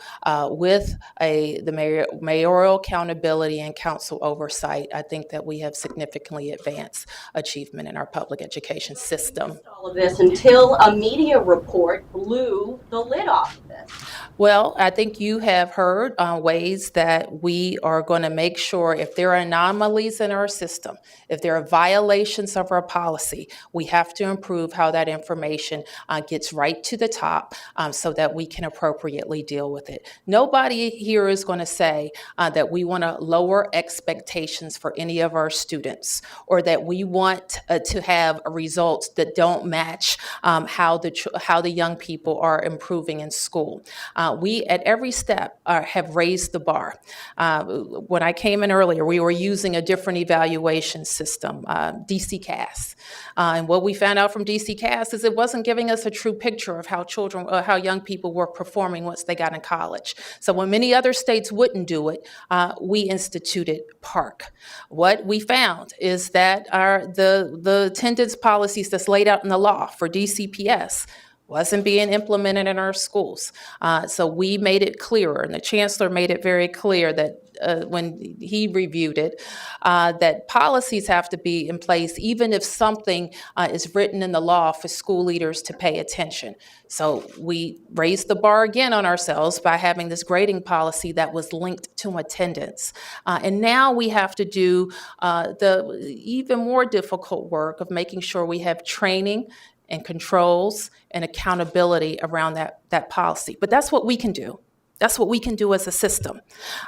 with the mayoral accountability and council oversight, I think that we have significantly advanced achievement in our public education system. All of this until a media report blew the lid off of this. Well, I think you have heard ways that we are going to make sure if there are anomalies in our system, if there are violations of our policy, we have to improve how that information gets right to the top so that we can appropriately deal with it. Nobody here is going to say that we want to lower expectations for any of our students or that we want to have results that don't match how the young people are improving in school. school. We, at every step, have raised the bar. When I came in earlier, we were using a different evaluation system, DC-CAS. And what we found out from DC-CAS is it wasn't giving us a true picture of how young people were performing once they got in college. So when many other states wouldn't do it, we instituted PARC. What we found is that the attendance policies that's laid out in the law for DCPS wasn't being implemented in our schools. So we made it clearer, and the Chancellor made it very clear that when he reviewed it, that policies have to be in place even if something is written in the law for school leaders to pay attention. So we raised the bar again on ourselves by having this grading policy that was linked to attendance. And now we have to do the even more difficult work of making sure we have training and controls and accountability around that policy. But that's what we can do. That's what we can do as a system.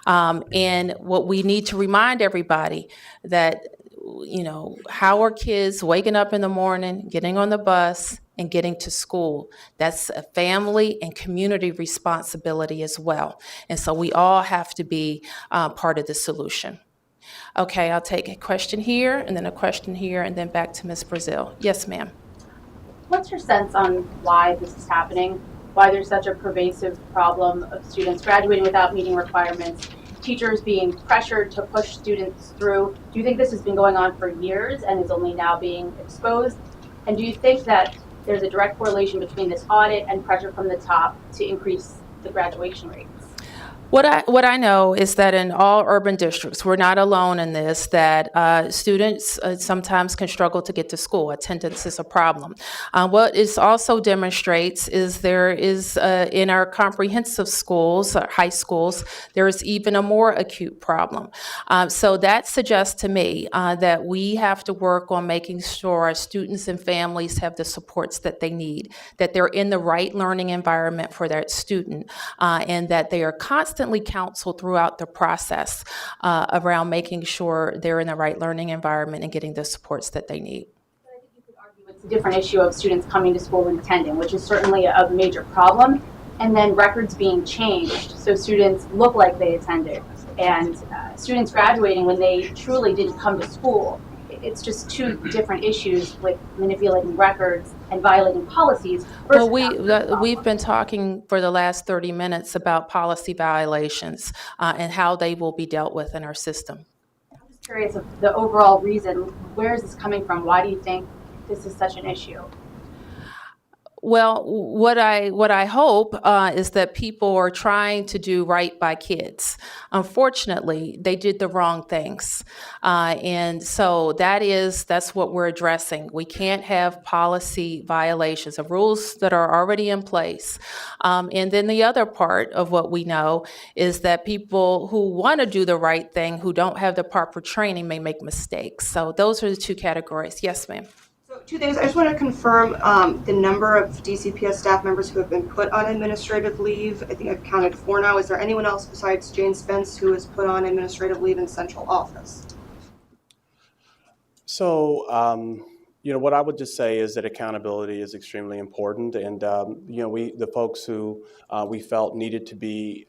And what we need to remind everybody that, how are kids waking up in the morning, getting on the bus, and getting to school? That's a family and community responsibility as well. And so we all have to be part of the solution. Okay, I'll take a question here, and then a question here, and then back to Ms. Brazil. Yes, ma'am. What's your sense on why this is happening? Why there's such a pervasive problem of students graduating without meeting requirements, teachers being pressured to push students through? Do you think this has been going on for years and is only now being exposed? And do you think that there's a direct correlation between this audit and pressure from the top to increase the graduation rates? What I know is that in all urban districts, we're not alone in this, that students sometimes can struggle to get to school. Attendance is a problem. What it also demonstrates is there is, in our comprehensive schools, high schools, there is even a more acute problem. So that suggests to me that we have to work on making sure our students and families have the supports that they need, that they're in the right learning environment for that student, and that they are constantly counseled throughout the process around making sure they're in the right learning environment and getting the supports that they need. But I think you could argue it's a different issue of students coming to school and attending, which is certainly a major problem, and then records being changed so students look like they attended, and students graduating when they truly didn't come to school. It's just two different issues with manipulating records and violating policies. Well, we've been talking for the last 30 minutes about policy violations and how they will be dealt with in our system. I'm just curious of the overall reason. Where is this coming from? Why do you think this is such an issue? Well, what I hope is that people are trying to do right by kids. Unfortunately, they did the wrong things. And so that's what we're addressing. We can't have policy violations of rules that are already in place. And then the other part of what we know is that people who want to do the right thing, who don't have the proper training, may make mistakes. So those are the two categories. Yes, ma'am. So two things. I just want to confirm the number of DCPS staff members who have been put on administrative leave. I think I've counted 4 now. Is there anyone else besides Jane Spence who is put on administrative leave in central office? So, what I would just say is that accountability is extremely important, and the folks who we felt needed to be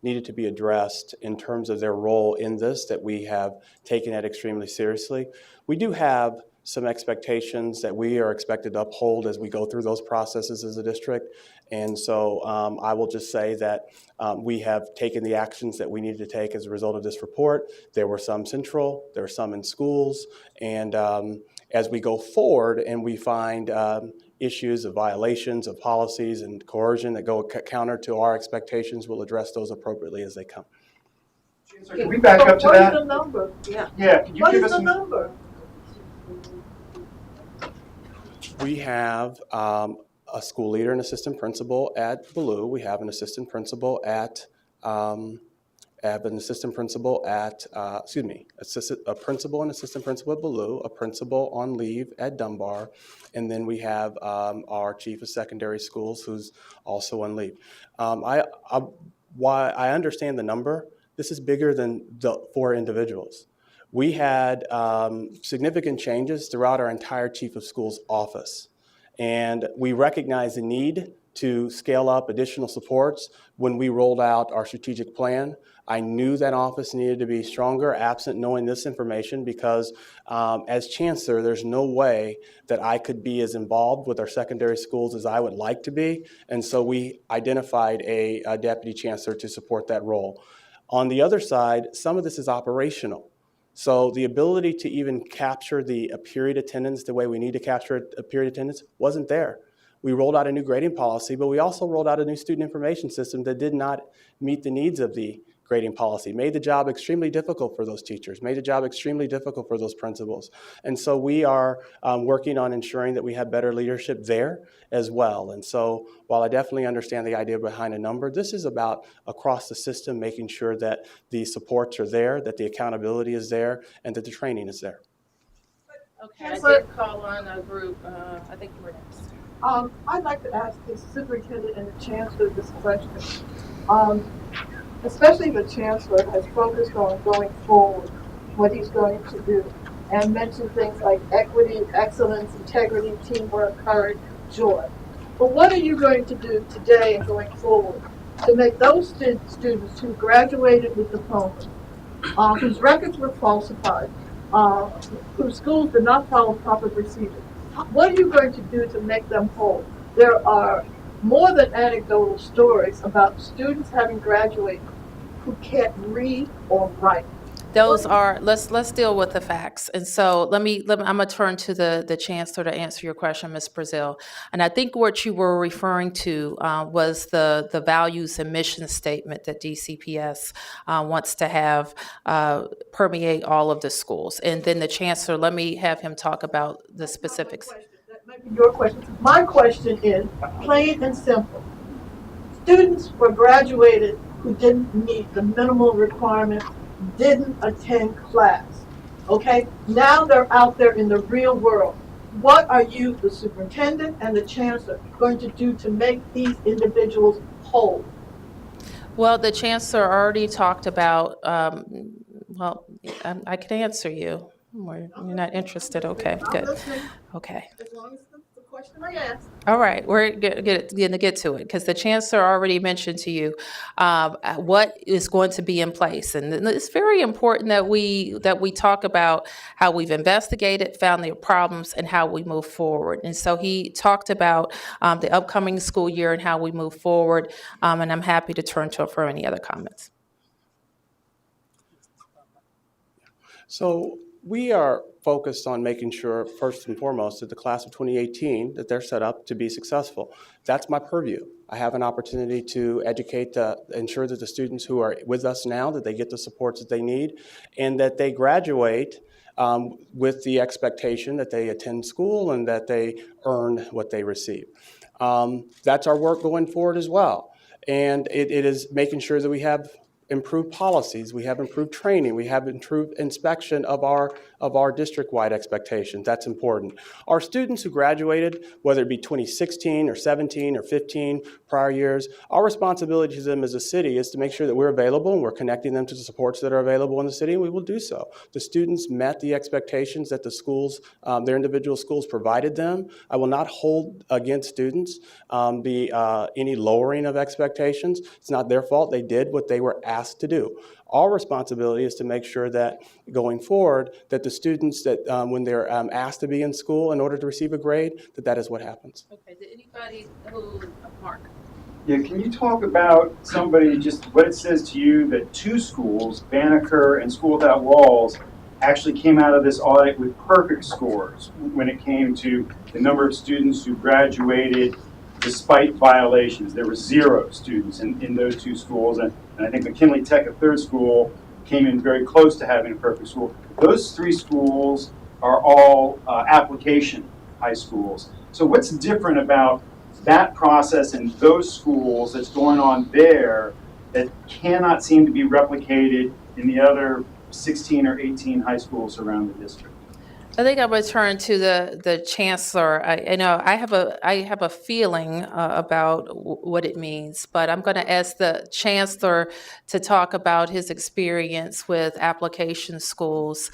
addressed in terms of their role in this, that we have taken that extremely seriously. We do have some expectations that we are expected to uphold as we go through those processes as a district. And so I will just say that we have taken the actions that we needed to take as a result of this report. There were some central, there were some in schools, and as we go forward and we find issues of violations of policies and coercion that go counter to our expectations, we'll address those appropriately as they come. Chancellor, can we back up to What that? is the number? Yeah, can you What give is us the number? We have a school leader and assistant principal at Blue. We have an assistant principal at a principal and assistant principal at Blue, a principal on leave at Dunbar, and then we have our chief of secondary schools who's also on leave. Why I understand the number, this is bigger than the 4 individuals. We had significant changes throughout our entire chief of schools office, and we recognize the need to scale up additional supports when we rolled out our strategic plan. I knew that office needed to be stronger, absent knowing this information, because as Chancellor, there's no way that I could be as involved with our secondary schools as I would like to be. And so we identified a Deputy Chancellor to support that role. On the other side, some of this is operational. So the ability to even capture the period attendance the way we need to capture a period attendance wasn't there. We rolled out a new grading policy, but we also rolled out a new student information system that did not meet the needs of the grading policy, made the job extremely difficult for those teachers, made the job extremely difficult for those principals. And so we are working on ensuring that we have better leadership there as well. And so while I definitely understand the idea behind a number, this is about across the system making sure that the supports are there, that the accountability is there, and that the training is there. Okay, I did call on a group. I think you were next. I'd like to ask the superintendent and the chancellor this question. Especially the chancellor has focused on going forward, what he's going to do, and mentioned things like equity, excellence, integrity, teamwork, courage, joy. But what are you going to do today and going forward to make those students who graduated with diplomas, whose records were falsified, whose schools did not follow proper procedures, what are you going to do to make them whole? There are more than anecdotal stories about students having graduated who can't read or write. Those are, let's deal with the facts. And so I'm gonna turn to the Chancellor to answer your question, Ms. Brazil. And I think what you were referring to was the values and mission statement that DCPS wants to have permeate all of the schools. And then the Chancellor, let me have him talk about the specifics. That might be your question. My question is plain and simple. Students were graduated who didn't meet the minimal requirements, didn't attend class. Okay? Now they're out there in the real world. What are you, the superintendent and the chancellor, going to do to make these individuals whole? Well, the Chancellor already talked about, well, I can answer you. You're not interested. Okay, good. Okay. As long as the question I asked. All right, we're going to get to it because the Chancellor already mentioned to you what is going to be in place, and it's very important that we talk about how we've investigated, found the problems, and how we move forward. And so he talked about the upcoming school year and how we move forward, and I'm happy to turn to him for any other comments. So we are focused on making sure, first and foremost, that the class of 2018, that they're set up to be successful. That's my purview. I have an opportunity to educate, ensure that the students who are with us now, that they get the supports that they need, and that they graduate with the expectation that they attend school and that they earn what they receive. That's our work going forward as well. And it is making sure that we have improved policies, we have improved training, we have improved inspection of our district-wide expectations. That's important. Our students who graduated, whether it be 2016 or 17 or 15 prior years, our responsibility to them as a city is to make sure that we're available and we're connecting them to the supports that are available in the city, and we will do so. The students met the expectations that the schools, their individual schools provided them. I will not hold against students any lowering of expectations. It's not their fault. They did what they were asked to do. Our responsibility is to make sure that going forward, that the students that when they're asked to be in school in order to receive a grade, that is what happens. Okay, did anybody Mark? Yeah, can you talk about somebody, just what it says to you that two schools, Banneker and School Without Walls, actually came out of this audit with perfect scores when it came to the number of students who graduated despite violations. There were 0 students in those two schools, and I think McKinley Tech, a third school, came in very close to having a perfect school. Those 3 schools are all application high schools. So what's different about that process in those schools that's going on there that cannot seem to be replicated in the other 16 or 18 high schools around the district? I think I'm going to turn to the Chancellor. I have a feeling about what it means, but I'm going to ask the Chancellor to talk about his experience with application schools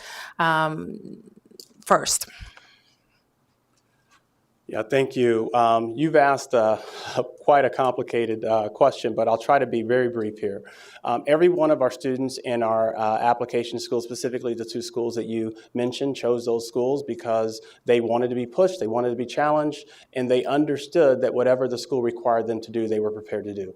first. Yeah, thank you. You've asked quite a complicated question, but I'll try to be very brief here. Every one of our students in our application schools, specifically the 2 schools that you mentioned, chose those schools because they wanted to be pushed, they wanted to be challenged, and they understood that whatever the school required them to do, they were prepared to do.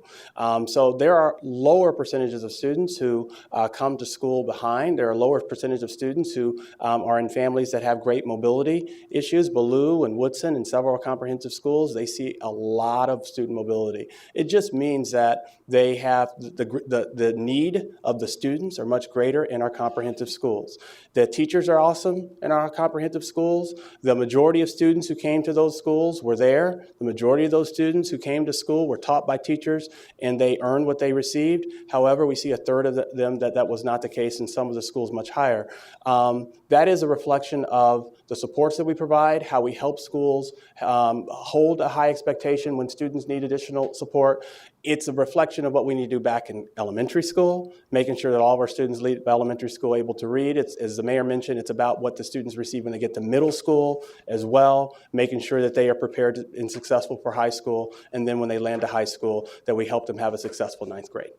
So there are lower percentages of students who come to school behind. There are lower percentage of students who are in families that have great mobility issues. Ballou and Woodson and several comprehensive schools, they see a lot of student mobility. It just means that they have the need of the students are much greater in our comprehensive schools. The teachers are awesome in our comprehensive schools. The majority of students who came to those schools were there. The majority of those students who came to school were taught by teachers and they earned what they received. However, we see a third of them that was not the case in some of the schools much higher. That is a reflection of the supports that we provide, how we help schools hold a high expectation when students need additional support. It's a reflection of what we need to do back in elementary school, making sure that all of our students leave elementary school able to read. It's, as the mayor mentioned, it's about what the students receive when they get to middle school as well, making sure that they are prepared and successful for high school, and then when they land to high school, that we help them have a successful 9th grade.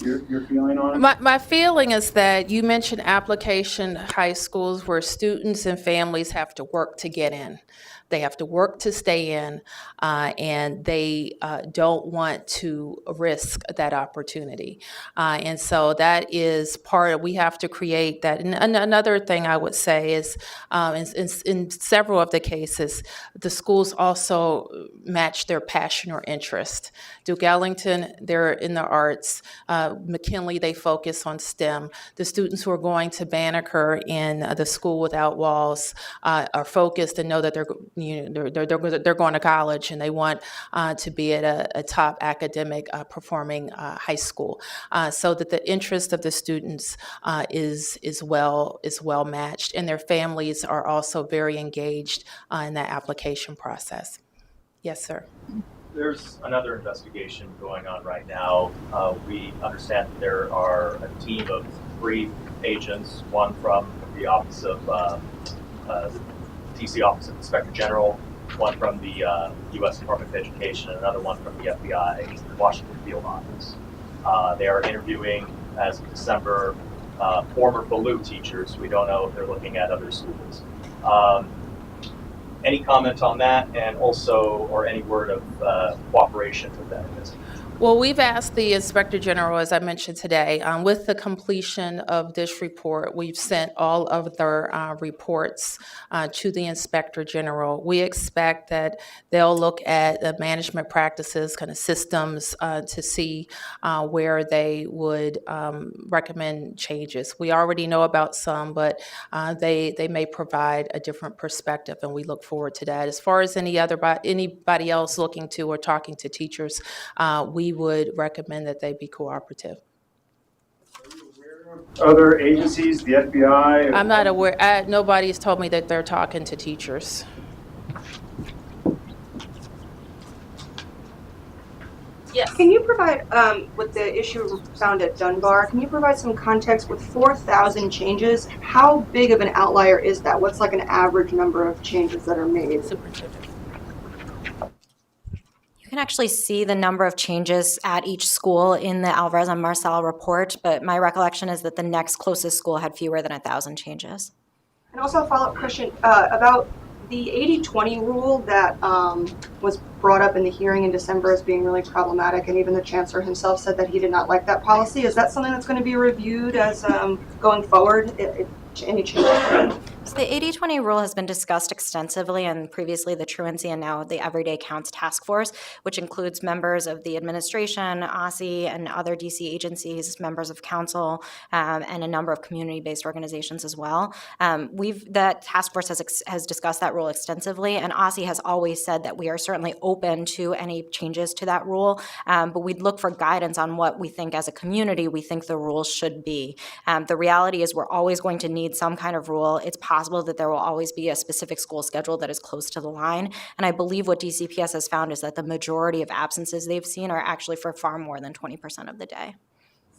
Your feeling on it? My feeling is that you mentioned application high schools where students and families have to work to get in. They have to work to stay in, and they don't want to risk that opportunity. And so that is part of, we have to create that. And another thing I would say is in several of the cases, the schools also match their passion or interest. Duke Ellington, they're in the arts. McKinley, they focus on STEM. The students who are going to Banneker in the School Without Walls are focused and know that they're going to college and they want to be at a top academic performing high school, so that the interest of the students is well matched, and their families are also very engaged in that application process. Yes, sir. There's another investigation going on right now. We understand that there are a team of 3 agents, one from the Office of DC Office of Inspector General, one from the U.S. Department of Education, and another one from the FBI Washington Field Office. They are interviewing, as of December, former Ballou teachers. We don't know if they're looking at other schools. Any comment on that, and also, or any word of cooperation with that investigation? Well, we've asked the Inspector General, as I mentioned today, with the completion of this report, we've sent all of their reports to the Inspector General. We expect that they'll look at the management practices, kind of systems, to see where they would recommend changes. We already know about some, but they may provide a different perspective, and we look forward to that. As far as anybody else looking to or talking to teachers, we would recommend that they be cooperative. Other agencies, the FBI? I'm not aware, nobody's told me that they're talking to teachers. Yes. Can you provide, with the issue found at Dunbar, can you provide some context with 4,000 changes? How big of an outlier is that? What's like an average number of changes that are made? Superintendent. You can actually see the number of changes at each school in the Alvarez and Marcel report, but my recollection is that the next closest school had fewer than 1,000 changes. And also a follow-up question about the 80-20 rule that was brought up in the hearing in December as being really problematic, and even the Chancellor himself said that he did not like that policy. Is that something that's going to be reviewed as going forward? Any changes? So the 80-20 rule has been discussed extensively, and previously the Truancy and now the Everyday Counts Task Force, which includes members of the administration, OSSE, and other DC agencies, members of council, and a number of community-based organizations as well. That task force has discussed that rule extensively, and OSSE has always said that we are certainly open to any changes to that rule, but we'd look for guidance on what we think as a community we think the rules should be. The reality is we're always going to need some kind of rule. It's possible that there will always be a specific school schedule that is close to the line. And I believe what DCPS has found is that the majority of absences they've seen are actually for far more than 20% of the day.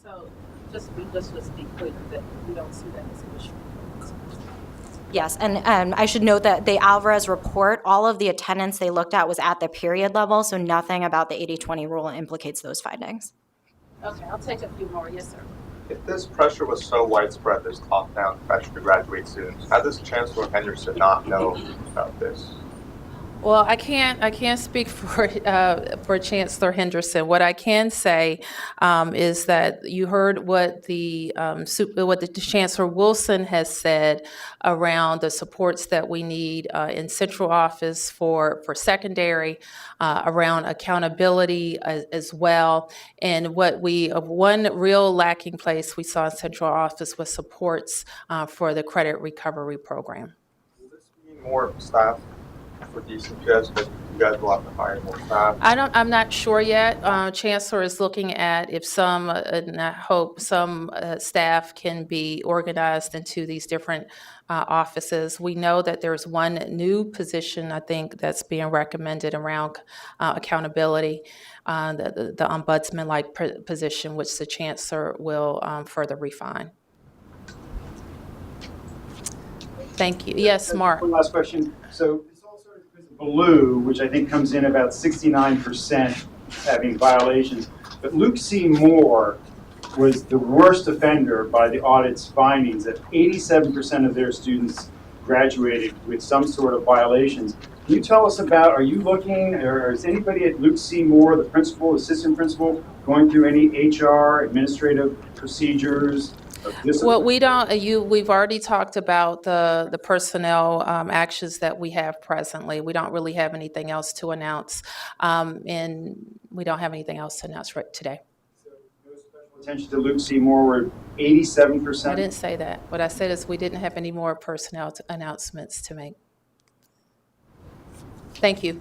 So just to be clear that we don't see that as an issue. Yes, and I should note that the Alvarez report, all of the attendance they looked at was at the period level, so nothing about the 80-20 rule implicates those findings. Okay, I'll take a few more. Yes, sir. If this pressure was so widespread, this top-down pressure to graduate students, how does Chancellor Henderson not know about this? Well, I can't speak for Chancellor Henderson. What I can say is that you heard what the Chancellor Wilson has said around the supports that we need in central office for secondary, around accountability as well. And one real lacking place we saw in central office was supports for the credit recovery program. Will this mean more staff for DCPS, but you guys will have to hire more staff? I'm not sure yet. Chancellor is looking at if some, and I hope some staff can be organized into these different offices. We know that there's one new position, I think, that's being recommended around accountability, the ombudsman-like position, which the Chancellor will further refine. Thank you. Yes, Mark. One last question. So this all started because of Blue, which I think comes in about 69% having violations. But Luke C. Moore was the worst offender by the audit's findings, that 87% of their students graduated with some sort of violations. Can you tell us about, are you looking, or is anybody at Luke C. Moore, the principal, assistant principal, going through any HR, administrative procedures? Well, we've already talked about the personnel actions that we have presently. We don't really have anything else to announce, and we don't have anything else to announce right today. So no special attention to Luke C. Moore, we're 87%? I didn't say that. What I said is we didn't have any more personnel announcements to make. Thank you.